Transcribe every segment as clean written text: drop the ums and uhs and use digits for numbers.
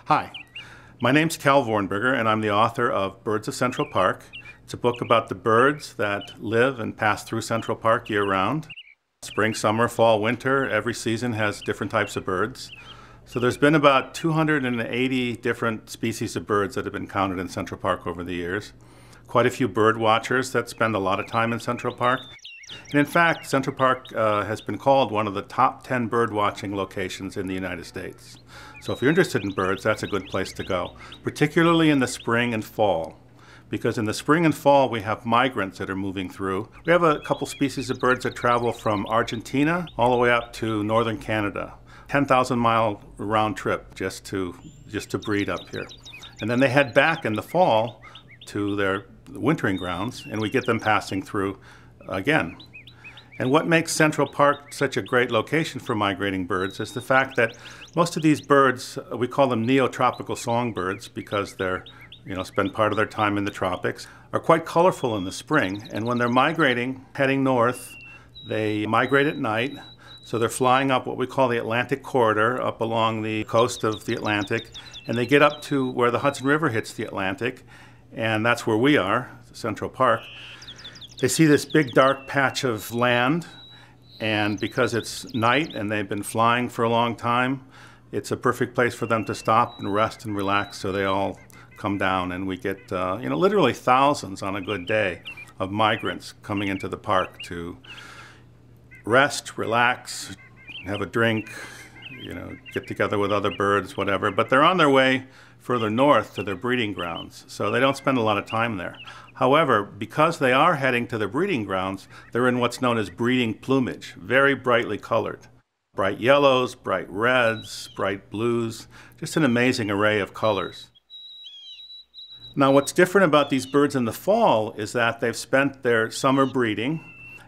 Hi, my name's Cal Vornberger and I'm the author of Birds of Central Park. It's a book about the birds that live and pass through Central Park year-round. Spring, summer, fall, winter, every season has different types of birds. So there's been about 280 different species of birds that have been counted in Central Park over the years. Quite a few bird watchers that spend a lot of time in Central Park. And in fact, Central Park has been called one of the top 10 bird watching locations in the United States. So if you're interested in birds, that's a good place to go, particularly in the spring and fall. Because in the spring and fall, we have migrants that are moving through. We have a couple species of birds that travel from Argentina all the way up to northern Canada. 10,000-mile round trip just to breed up here. And then they head back in the fall to their wintering grounds, and we get them passing through again. And what makes Central Park such a great location for migrating birds is the fact that most of these birds, we call them neotropical songbirds because they're, spend part of their time in the tropics, are quite colorful in the spring. And when they're migrating, heading north, they migrate at night. So they're flying up what we call the Atlantic corridor, up along the coast of the Atlantic, and they get up to where the Hudson River hits the Atlantic, and that's where we are, Central Park. They see this big dark patch of land, and because it's night and they've been flying for a long time, it's a perfect place for them to stop and rest and relax, so they all come down, and we get literally thousands on a good day of migrants coming into the park to rest, relax, have a drink, get together with other birds, whatever. But they're on their way further north to their breeding grounds, so they don't spend a lot of time there. However, because they are heading to their breeding grounds, they're in what's known as breeding plumage, very brightly colored. Bright yellows, bright reds, bright blues, just an amazing array of colors. Now, what's different about these birds in the fall is that they've spent their summer breeding,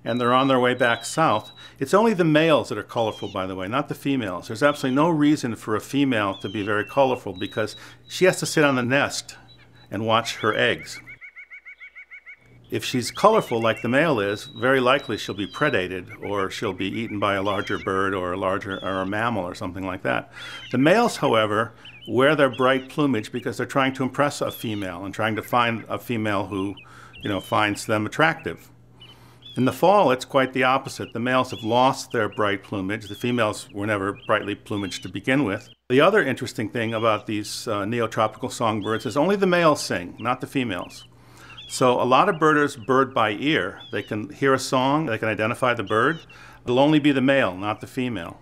and they're on their way back south. It's only the males that are colorful, by the way, not the females. There's absolutely no reason for a female to be very colorful because she has to sit on the nest and watch her eggs. If she's colorful like the male is, very likely she'll be predated or she'll be eaten by a larger bird or a mammal or something like that. The males, however, wear their bright plumage because they're trying to impress a female and trying to find a female who, finds them attractive. In the fall, it's quite the opposite. The males have lost their bright plumage. The females were never brightly plumaged to begin with. The other interesting thing about these neotropical songbirds is only the males sing, not the females. So a lot of birders bird by ear. They can hear a song, they can identify the bird. It'll only be the male, not the female.